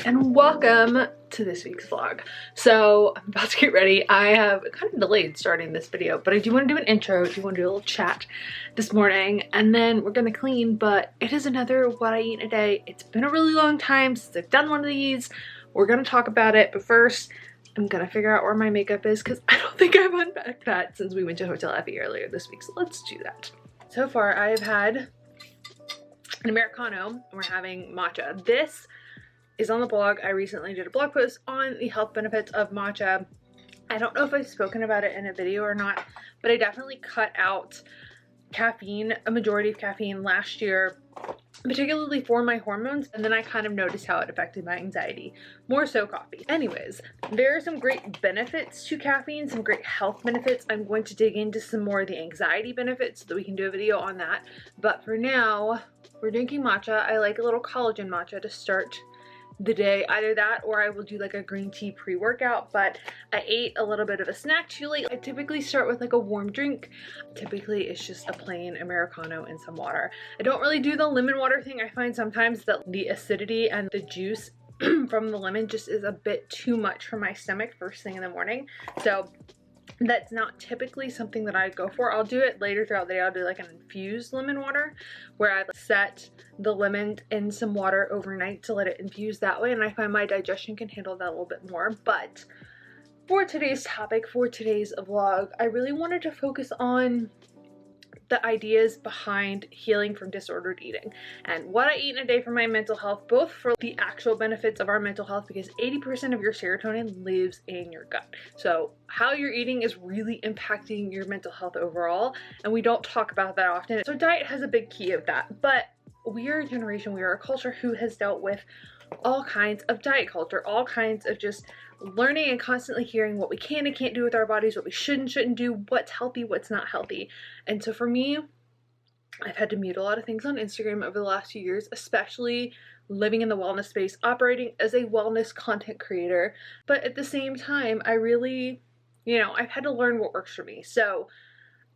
and welcome to this week's vlog. So I'm about to get ready. I have kind of delayed starting this video, but I do want to do an intro. I do want to do a little chat this morning, and then we're gonna clean. But it is another what I eat in a day. It's been a really long time since I've done one of these. We're gonna talk about it, but first I'm gonna figure out where my makeup is because I don't think I've unpacked that since we went to Hotel Effie earlier this week. So let's do that. So far I have had an Americano and we're having matcha. This is on the blog. I recently did a blog post on the health benefits of matcha. I don't know if I've spoken about it in a video or not, but I definitely cut out caffeine, a majority of caffeine last year, particularly for my hormones, and then I kind of noticed how it affected my anxiety, more so coffee. Anyways, there are some great benefits to caffeine, some great health benefits. I'm going to dig into some more of the anxiety benefits so that we can do a video on that, but for now we're drinking matcha. I like a little collagen matcha to start the day, either that or I will do like a green tea pre-workout. But I ate a little bit of a snack too late. I typically start with like a warm drink. Typically it's just a plain Americano and some water. I don't really do the lemon water thing. I find sometimes that the acidity and the juice from the lemon just is a bit too much for my stomach first thing in the morning, so that's not typically something that I go for. I'll do it later throughout the day. I'll do like an infused lemon water where I set the lemon in some water overnight to let it infuse that way, and I find my digestion can handle that a little bit more. But for today's topic, for today's vlog, I really wanted to focus on the ideas behind healing from disordered eating and what I eat in a day for my mental health, both for the actual benefits of our mental health, because 80% of your serotonin lives in your gut. So how you're eating is really impacting your mental health overall, and we don't talk about that often. So diet has a big key of that, but we are a generation, we are a culture who has dealt with all kinds of diet culture, all kinds of just learning and constantly hearing what we can and can't do with our bodies, what we should and shouldn't do, what's healthy, what's not healthy. And so for me, I've had to mute a lot of things on Instagram over the last few years, especially living in the wellness space, operating as a wellness content creator. But at the same time, I really, I've had to learn what works for me. So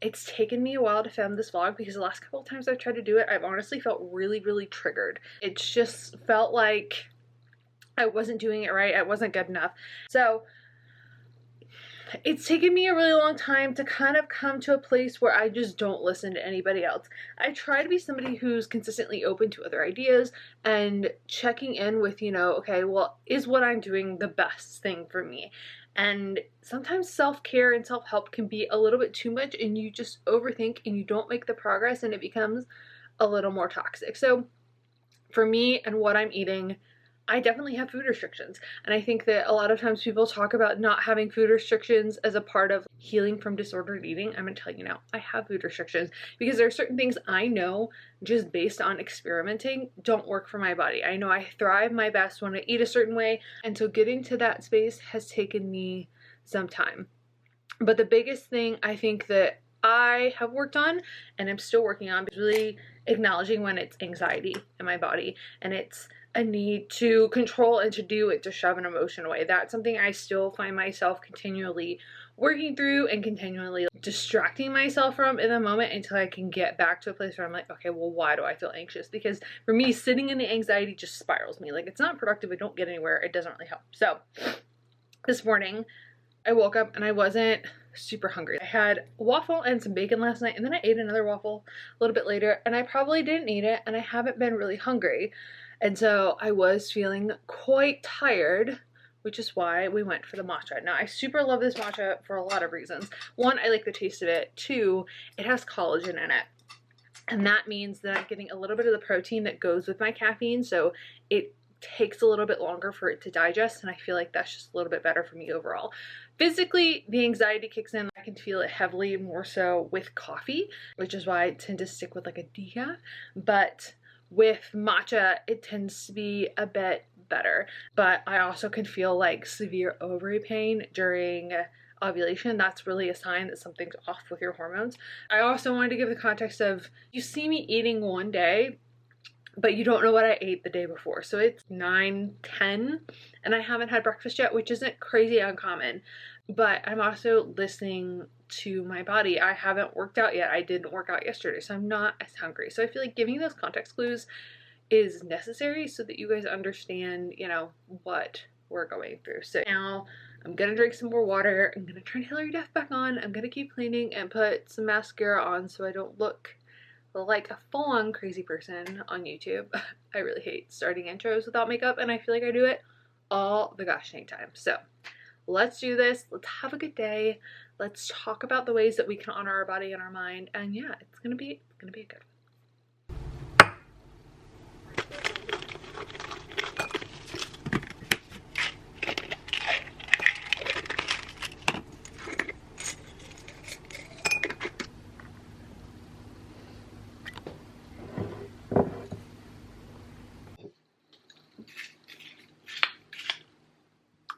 it's taken me a while to film this vlog because the last couple of times I've tried to do it, I've honestly felt really, really triggered. It's just felt like I wasn't doing it right. I wasn't good enough. So it's taken me a really long time to kind of come to a place where I just don't listen to anybody else. I try to be somebody who's consistently open to other ideas and checking in with, okay, well, is what I'm doing the best thing for me? And sometimes self-care and self-help can be a little bit too much, and you just overthink and you don't make the progress, and it becomes a little more toxic. So for me and what I'm eating, I definitely have food restrictions, and I think that a lot of times people talk about not having food restrictions as a part of healing from disordered eating. I'm gonna tell you now, I have food restrictions because there are certain things I know just based on experimenting don't work for my body. I know I thrive my best when I eat a certain way, and so getting to that space has taken me some time. But the biggest thing I think that I have worked on and I'm still working on is really acknowledging when it's anxiety in my body and it's a need to control and to do it, to shove an emotion away. That's something I still find myself continually working through and continually distracting myself from in the moment until I can get back to a place where I'm like, okay, well, why do I feel anxious? Because for me, sitting in the anxiety just spirals me. Like, it's not productive. I don't get anywhere. It doesn't really help. So this morning I woke up and I wasn't super hungry. I had a waffle and some bacon last night, and then I ate another waffle a little bit later, and I probably didn't eat it, and I haven't been really hungry. And so I was feeling quite tired, which is why we went for the matcha. Now, I super love this matcha for a lot of reasons. One, I like the taste of it. Two, it has collagen in it. And that means that I'm getting a little bit of the protein that goes with my caffeine, so it takes a little bit longer for it to digest, and I feel like that's just a little bit better for me overall. Physically, the anxiety kicks in. I can feel it heavily more so with coffee, which is why I tend to stick with like a decaf. But with matcha, it tends to be a bit better. But I also can feel like severe ovary pain during ovulation. That's really a sign that something's off with your hormones. I also wanted to give the context of, you see me eating one day, but you don't know what I ate the day before. So it's 9:10 and I haven't had breakfast yet, which isn't crazy uncommon, but I'm also listening to my body. I haven't worked out yet. I didn't work out yesterday, so I'm not as hungry. So I feel like giving those context clues is necessary so that you guys understand, you know, what we're going through. So now I'm gonna drink some more water. I'm gonna turn Hillary Duff back on. I'm gonna keep cleaning and put some mascara on so I don't look like a full-on crazy person on YouTube. I really hate starting intros without makeup, and I feel like I do it all the gosh dang time. So let's do this. Let's have a good day. Let's talk about the ways that we can honor our body and our mind. And yeah, it's gonna be a good one.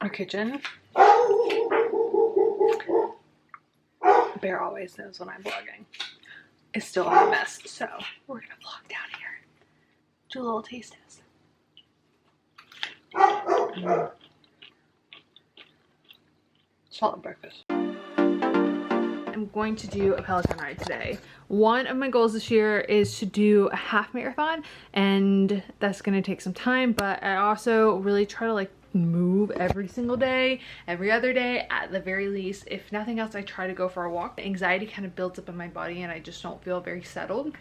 Our kitchen. Bear always knows when I'm vlogging. It's still a mess, so we're gonna vlog down here. Do a little taste test. Solid breakfast. I'm going to do a Peloton ride today. One of my goals this year is to do a half marathon, and that's gonna take some time, but I also really try to like move every single day, every other day at the very least. If nothing else, I try to go for a walk. Anxiety kind of builds up in my body and I just don't feel very settled,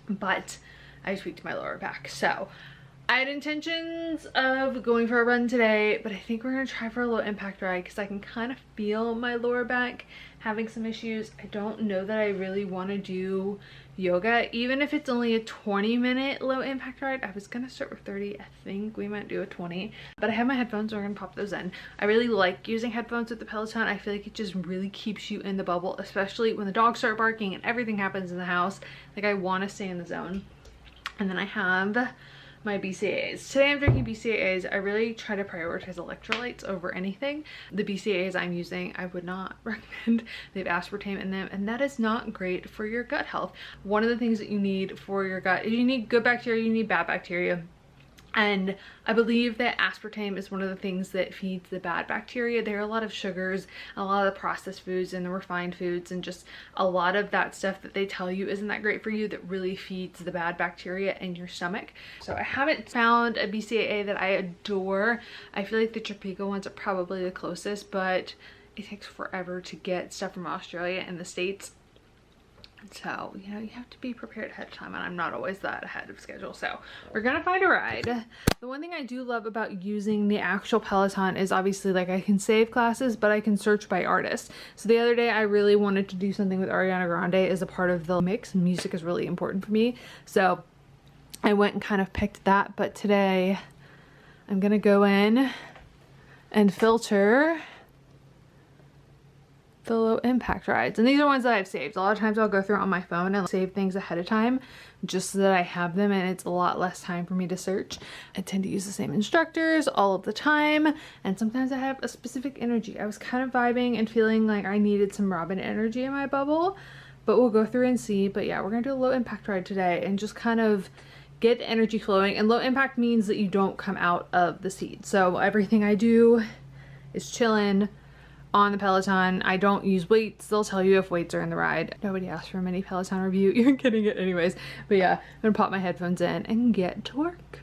but I tweaked my lower back. So I had intentions of going for a run today, but I think we're gonna try for a low impact ride because I can kind of feel my lower back having some issues. I don't know that I really want to do yoga, even if it's only a 20-minute low impact ride. I was gonna start with 30. I think we might do a 20, but I have my headphones, so we're gonna pop those in. I really like using headphones with the Peloton. I feel like it just really keeps you in the bubble, especially when the dogs start barking and everything happens in the house. Like, I want to stay in the zone. And then I have my BCAAs. Today I'm drinking BCAAs. I really try to prioritize electrolytes over anything. The BCAAs I'm using, I would not recommend. They have aspartame in them, and that is not great for your gut health. One of the things that you need for your gut is you need good bacteria, you need bad bacteria. And I believe that aspartame is one of the things that feeds the bad bacteria. There are a lot of sugars, a lot of the processed foods and the refined foods, and just a lot of that stuff that they tell you isn't that great for you that really feeds the bad bacteria in your stomach. So I haven't found a BCAA that I adore. I feel like the Tropico ones are probably the closest, but it takes forever to get stuff from Australia and the States. So, you know, you have to be prepared ahead of time, and I'm not always that ahead of schedule. So we're gonna find a ride. The one thing I do love about using the actual Peloton is obviously, like, I can save classes, but I can search by artist. So the other day I really wanted to do something with Ariana Grande as a part of the mix. Music is really important for me, so I went and kind of picked that. But today I'm gonna go in and filter the low impact rides, and these are ones that I've saved. A lot of times I'll go through on my phone and save things ahead of time just so that I have them, and it's a lot less time for me to search. I tend to use the same instructors all of the time, and sometimes I have a specific energy. I was kind of vibing and feeling like I needed some Robin energy in my bubble, but we'll go through and see. But yeah, we're gonna do a low impact ride today and just kind of get the energy flowing. And low impact means that you don't come out of the seat. So everything I do is chilling on the Peloton. I don't use weights. They'll tell you if weights are in the ride. Nobody asked for a mini Peloton review. You're getting it anyways. But yeah, I'm gonna pop my headphones in and get to work.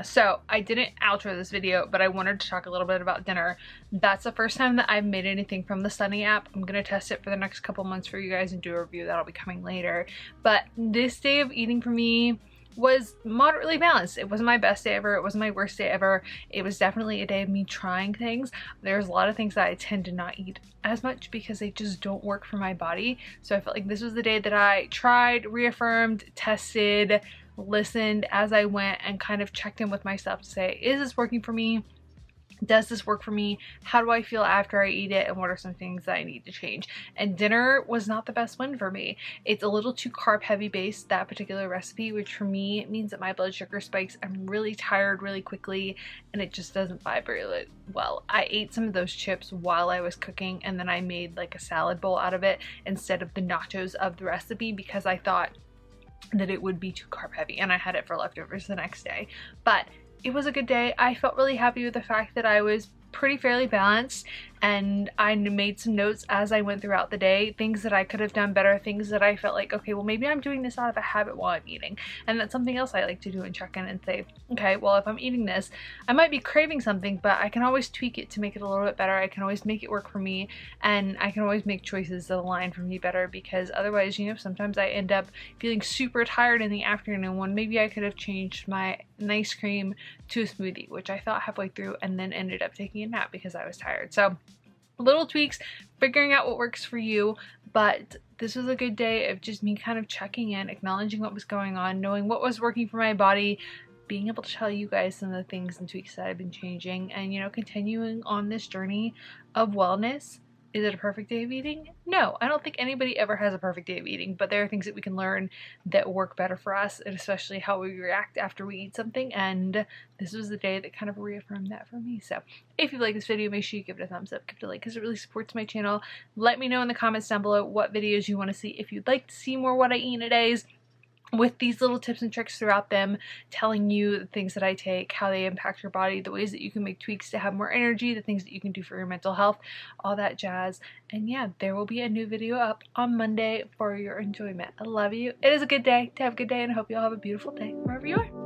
So I didn't outro this video, but I wanted to talk a little bit about dinner. That's the first time that I've made anything from the Sunny app. I'm gonna test it for the next couple months for you guys and do a review that'll be coming later. But this day of eating for me was moderately balanced. It wasn't my best day ever. It wasn't my worst day ever. It was definitely a day of me trying things. There's a lot of things that I tend to not eat as much because they just don't work for my body. So I felt like this was the day that I tried, reaffirmed, tested, listened as I went, and kind of checked in with myself to say, is this working for me? Does this work for me? How do I feel after I eat it? And what are some things that I need to change? And dinner was not the best one for me. It's a little too carb heavy based, that particular recipe, which for me means that my blood sugar spikes. I'm really tired really quickly and it just doesn't vibe really well. I ate some of those chips while I was cooking and then I made like a salad bowl out of it instead of the nachos of the recipe because I thought that it would be too carb heavy, and I had it for leftovers the next day. But it was a good day. I felt really happy with the fact that I was pretty fairly balanced, and I made some notes as I went throughout the day, things that I could have done better, things that I felt like, okay, well maybe I'm doing this out of a habit while I'm eating. And that's something else I like to do and check in and say, okay, well if I'm eating this, I might be craving something, but I can always tweak it to make it a little bit better. I can always make it work for me, and I can always make choices that align for me better, because otherwise, you know, sometimes I end up feeling super tired in the afternoon when maybe I could have changed my nice cream to a smoothie, which I thought halfway through and then ended up taking a nap because I was tired. So little tweaks, figuring out what works for you, but this was a good day of just me kind of checking in, acknowledging what was going on, knowing what was working for my body, being able to tell you guys some of the things and tweaks that I've been changing, and you know, continuing on this journey of wellness. Is it a perfect day of eating? No, I don't think anybody ever has a perfect day of eating, but there are things that we can learn that work better for us, and especially how we react after we eat something, and this was the day that kind of reaffirmed that for me. So if you like this video, make sure you give it a thumbs up, give it a like, because it really supports my channel. Let me know in the comments down below what videos you want to see. If you'd like to see more what I eat in a days, with these little tips and tricks throughout them, telling you the things that I take, how they impact your body, the ways that you can make tweaks to have more energy, the things that you can do for your mental health, all that jazz. And yeah, there will be a new video up on Monday for your enjoyment. I love you. It is a good day to have a good day, and I hope you all have a beautiful day wherever you are.